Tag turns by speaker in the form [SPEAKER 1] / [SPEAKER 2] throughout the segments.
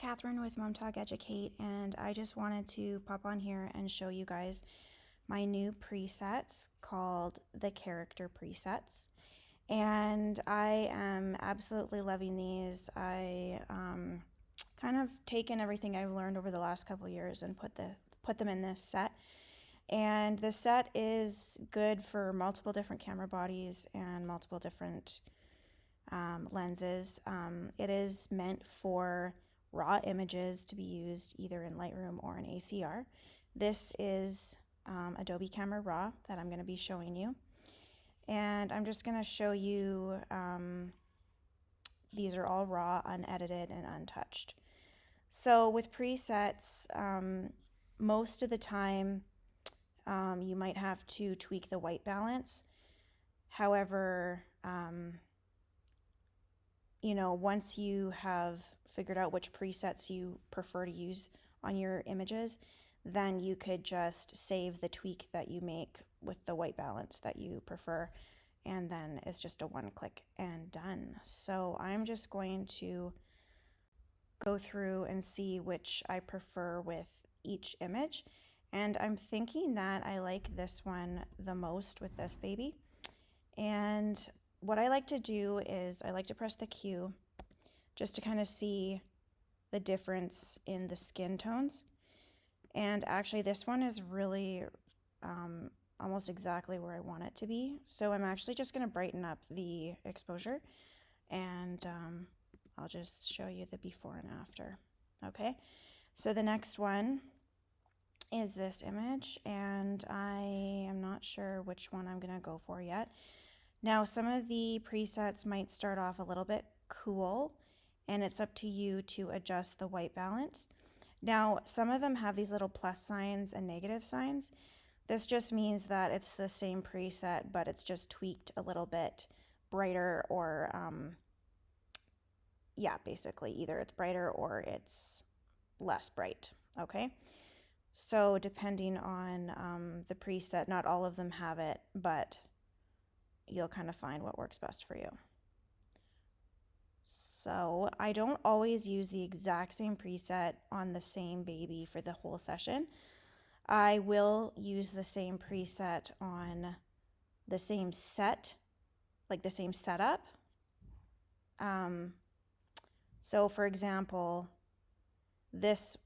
[SPEAKER 1] Catherine with Mom Talk Educate, and I just wanted to pop on here and show you guys my new presets called the character presets. And I am absolutely loving these. I kind of taken everything I've learned over the last couple years and put them in this set. And the set is good for multiple different camera bodies and multiple different lenses. It is meant for raw images to be used either in Lightroom or in ACR. This is Adobe Camera Raw that I'm going to be showing you. And I'm just going to show you, these are all raw, unedited, and untouched. So with presets, most of the time you might have to tweak the white balance. However, once you have figured out which presets you prefer to use on your images, then you could just save the tweak that you make with the white balance that you prefer, and then it's just a one click and done. So I'm just going to go through and see which I prefer with each image, and I'm thinking that I like this one the most with this baby. And what I like to do is I like to press the Q just to kind of see the difference in the skin tones. And actually this one is really almost exactly where I want it to be. So I'm actually just going to brighten up the exposure, and I'll just show you the before and after. Okay, so the next one is this image, and I am not sure which one I'm going to go for yet. Now, some of the presets might start off a little bit cool, and it's up to you to adjust the white balance. Now, some of them have these little plus signs and negative signs. This just means that it's the same preset, but it's just tweaked a little bit brighter, or yeah, basically either it's brighter or it's less bright, okay? So depending on the preset, not all of them have it, but you'll kind of find what works best for you. So I don't always use the exact same preset on the same baby for the whole session. I will use the same preset on the same set, like the same setup. So for example, this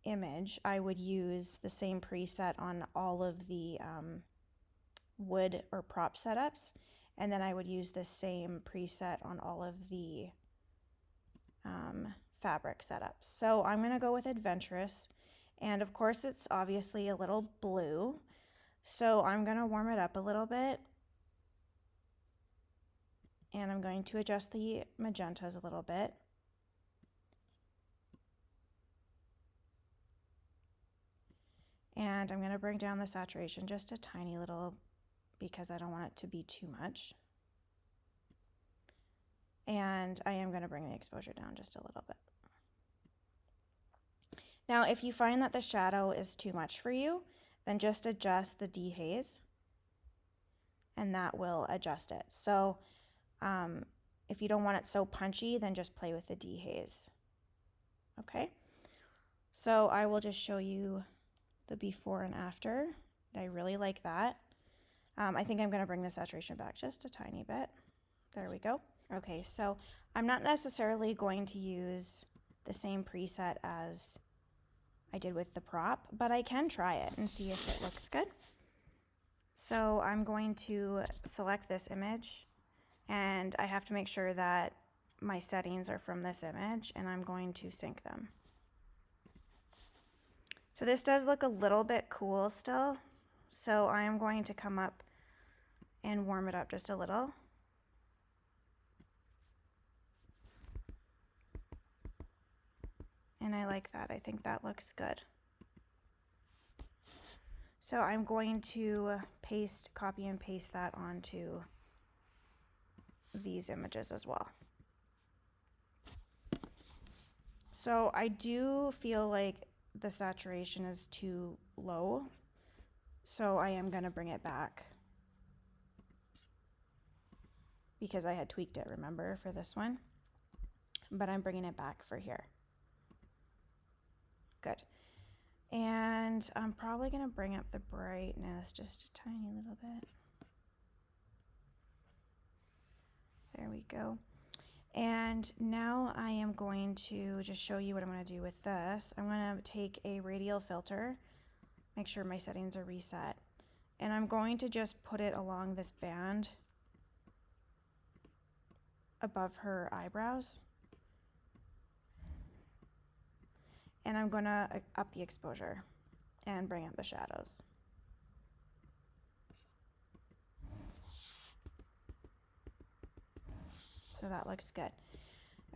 [SPEAKER 1] image, I would use the same preset on all of the wood or prop setups, and then I would use the same preset on all of the fabric setups. So I'm going to go with Adventurous, and of course it's obviously a little blue, so I'm going to warm it up a little bit, and I'm going to adjust the magentas a little bit. And I'm going to bring down the saturation just a tiny little because I don't want it to be too much. And I am going to bring the exposure down just a little bit. Now, if you find that the shadow is too much for you, then just adjust the dehaze, and that will adjust it. So if you don't want it so punchy, then just play with the dehaze. Okay, so I will just show you the before and after. I really like that. I think I'm going to bring the saturation back just a tiny bit. There we go. Okay, so I'm not necessarily going to use the same preset as I did with the prop, but I can try it and see if it looks good. So I'm going to select this image, and I have to make sure that my settings are from this image, and I'm going to sync them. So this does look a little bit cool still, so I am going to come up and warm it up just a little. And I like that. I think that looks good. So I'm going to copy and paste that onto these images as well. So I do feel like the saturation is too low, so I am going to bring it back because I had tweaked it, remember, for this one, but I'm bringing it back for here. Good. And I'm probably going to bring up the brightness just a tiny little bit. There we go. And now I am going to just show you what I'm going to do with this. I'm going to take a radial filter, make sure my settings are reset, and I'm going to just put it along this band above her eyebrows. And I'm going to up the exposure and bring up the shadows. So that looks good.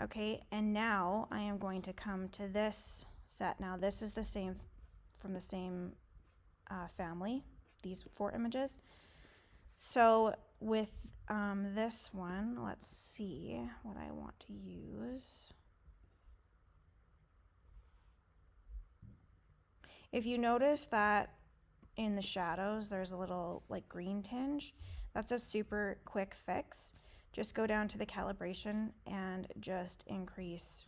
[SPEAKER 1] Okay, and now I am going to come to this set. Now this is the same, from the same family, these 4 images. So with this one, let's see what I want to use. If you notice that in the shadows there's a little like green tinge, that's a super quick fix. Just go down to the calibration and just increase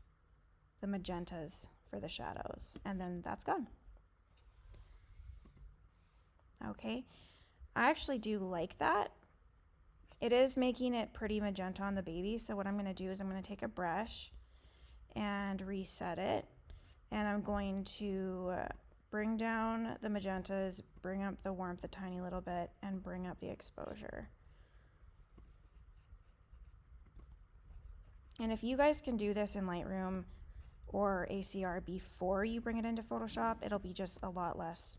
[SPEAKER 1] the magentas for the shadows, and then that's gone. Okay, I actually do like that. It is making it pretty magenta on the baby, so what I'm going to do is I'm going to take a brush and reset it, and I'm going to bring down the magentas, bring up the warmth a tiny little bit, and bring up the exposure. And if you guys can do this in Lightroom or ACR before you bring it into Photoshop, it'll be just a lot less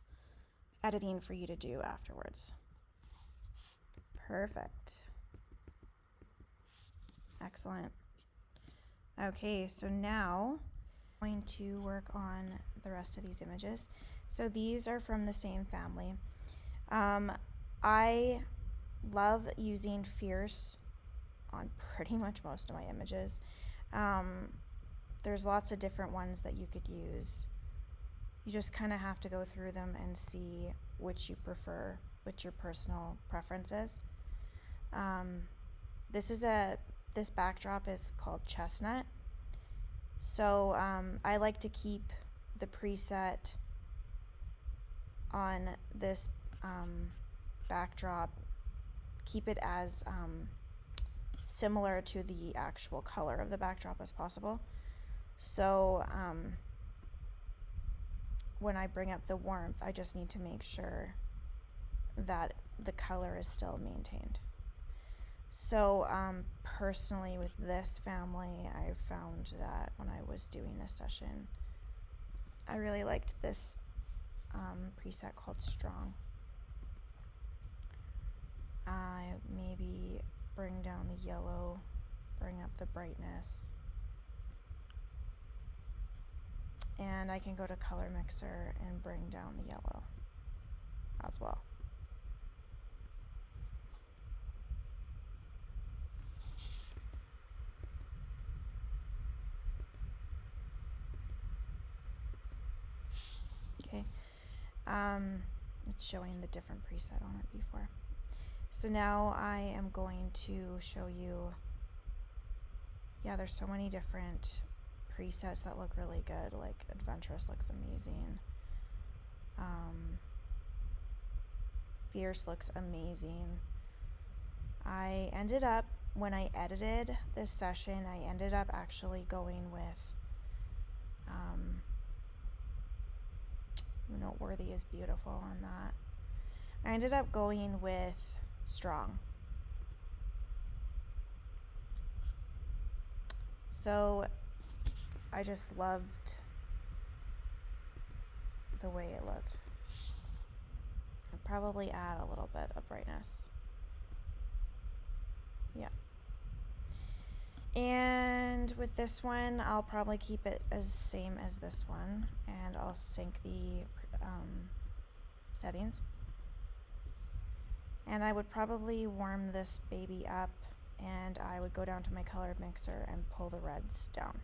[SPEAKER 1] editing for you to do afterwards. Perfect. Excellent. Okay, so now I'm going to work on the rest of these images. So these are from the same family. I love using Fierce on pretty much most of my images. There's lots of different ones that you could use. You just kind of have to go through them and see which you prefer, which your personal preference is. This backdrop is called Chestnut. So I like to keep the preset on this backdrop, keep it as similar to the actual color of the backdrop as possible. So when I bring up the warmth, I just need to make sure that the color is still maintained. So personally with this family, I found that when I was doing this session, I really liked this preset called Strong. I maybe bring down the yellow, bring up the brightness, and I can go to Color Mixer and bring down the yellow as well. Okay, it's showing the different preset on it before. So now I am going to show you, yeah, there's so many different presets that look really good. Like Adventurous looks amazing. Fierce looks amazing. I ended up, when I edited this session, I ended up actually going with Noteworthy is beautiful on that. I ended up going with Strong. So I just loved the way it looked. I'll probably add a little bit of brightness. Yeah. And with this one, I'll probably keep it as same as this one, and I'll sync the settings. And I would probably warm this baby up, and I would go down to my color mixer and pull the reds down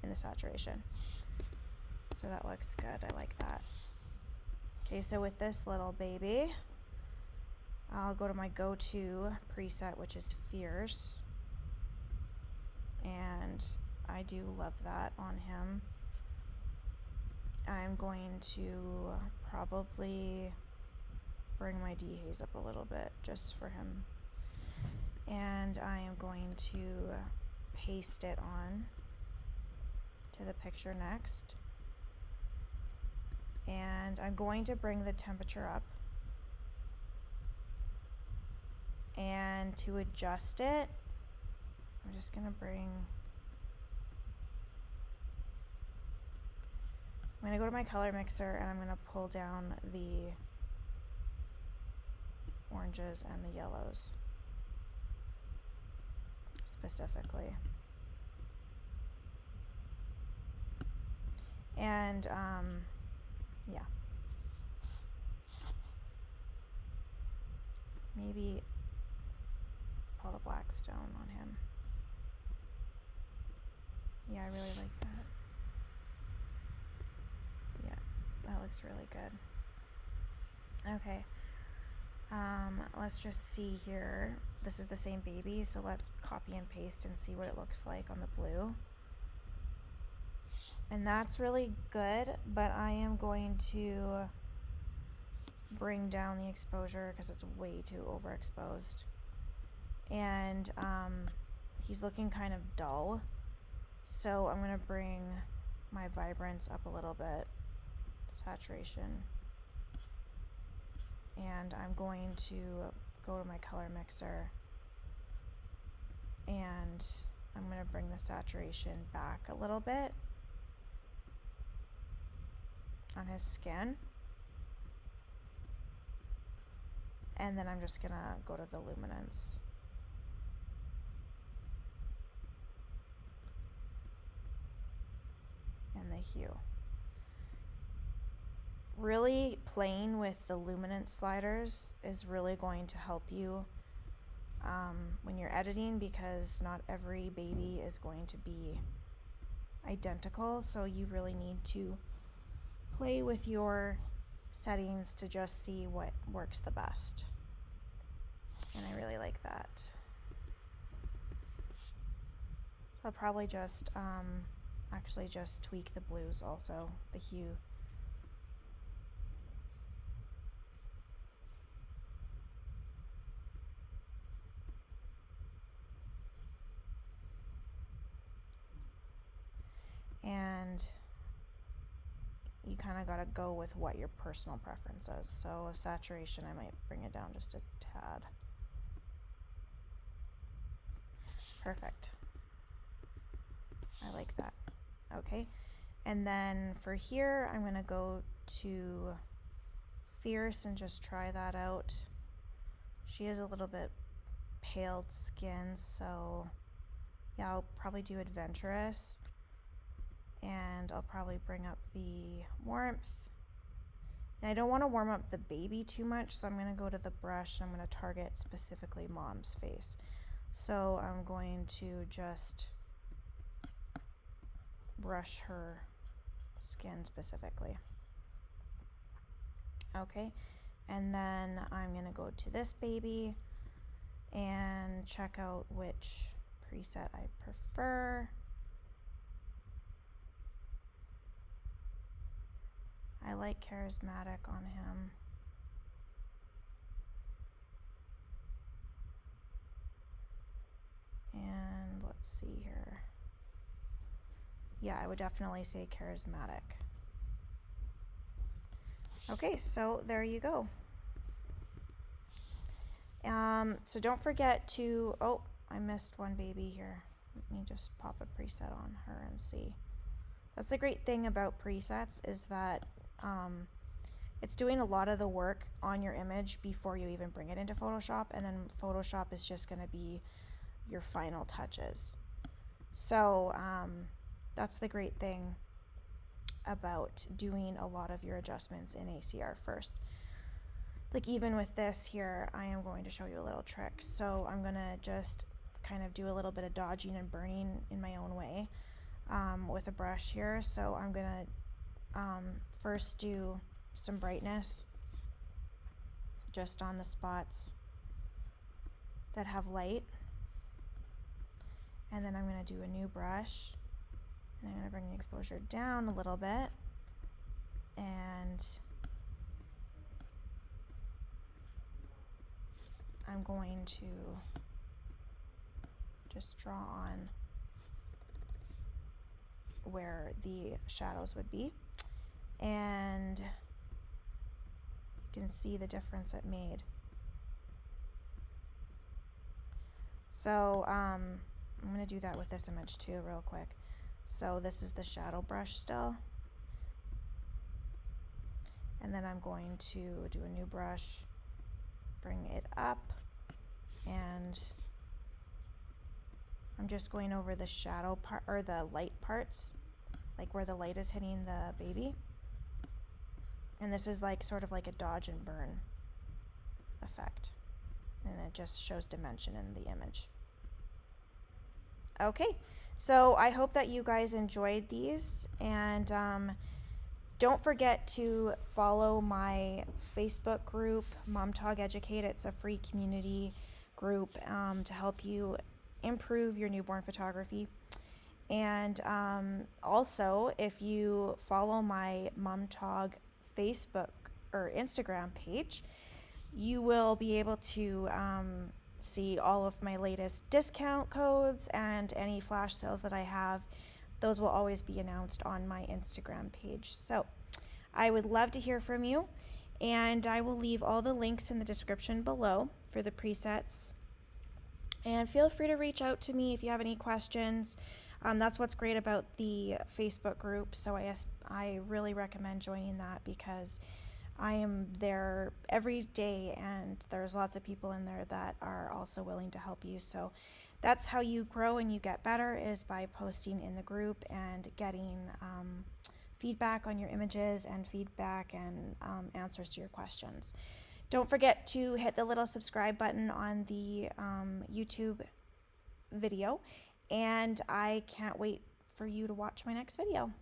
[SPEAKER 1] in the saturation. So that looks good, I like that. Okay, so with this little baby, I'll go to my go-to preset, which is Fierce. And I do love that on him. I'm going to probably bring my dehaze up a little bit just for him. And I am going to paste it on to the picture next. And I'm going to bring the temperature up. And to adjust it, I'm just going to I'm going to go to my color mixer and I'm going to pull down the oranges and the yellows specifically. And yeah, maybe pull the black stone on him. Yeah, I really like that. Yeah, that looks really good. Okay, let's just see here. This is the same baby, so let's copy and paste and see what it looks like on the blue. And that's really good, but I am going to bring down the exposure because it's way too overexposed. And he's looking kind of dull, so I'm going to bring my vibrance up a little bit, saturation. And I'm going to go to my color mixer and I'm going to bring the saturation back a little bit on his skin. And then I'm just going to go to the luminance. And the hue. Really playing with the luminance sliders is really going to help you when you're editing, because not every baby is going to be identical, so you really need to play with your settings to just see what works the best. And I really like that. So I'll probably just actually just tweak the blues also, the hue. And you kind of got to go with what your personal preference is. So saturation, I might bring it down just a tad. Perfect. I like that. Okay. And then for here, I'm going to go to Fierce and just try that out. She has a little bit paled skin, so yeah, I'll probably do Adventurous. And I'll probably bring up the warmth. And I don't want to warm up the baby too much, so I'm going to go to the brush and I'm going to target specifically Mom's face. So I'm going to just brush her skin specifically. Okay, and then I'm going to go to this baby and check out which preset I prefer. I like Charismatic on him. And let's see here. Yeah, I would definitely say Charismatic. Okay, so there you go. So don't forget to, oh, I missed one baby here. Let me just pop a preset on her and see. That's the great thing about presets, is that it's doing a lot of the work on your image before you even bring it into Photoshop, and then Photoshop is just going to be your final touches. So that's the great thing about doing a lot of your adjustments in ACR first. Like even with this here, I am going to show you a little trick. So I'm going to just kind of do a little bit of dodging and burning in my own way with a brush here. So I'm going to first do some brightness just on the spots that have light, and then I'm going to do a new brush and I'm going to bring the exposure down a little bit, and I'm going to just draw on where the shadows would be, and you can see the difference it made. So I'm going to do that with this image too real quick. So this is the shadow brush still, and then I'm going to do a new brush, bring it up, and I'm just going over the shadow part, or the light parts, like where the light is hitting the baby. And this is like sort of like a dodge and burn effect, and it just shows dimension in the image. Okay, so I hope that you guys enjoyed these, and don't forget to follow my Facebook group, Mom Tog Educate. It's a free community group to help you improve your newborn photography. And also, if you follow my Mom Tog Facebook or Instagram page, you will be able to see all of my latest discount codes and any flash sales that I have. Those will always be announced on my Instagram page. So I would love to hear from you, and I will leave all the links in the description below for the presets. And feel free to reach out to me if you have any questions. That's what's great about the Facebook group. So I really recommend joining that, because I am there every day, and there's lots of people in there that are also willing to help you. So that's how you grow and you get better, is by posting in the group and getting feedback on your images and feedback and answers to your questions. Don't forget to hit the little subscribe button on the YouTube video, and I can't wait for you to watch my next video.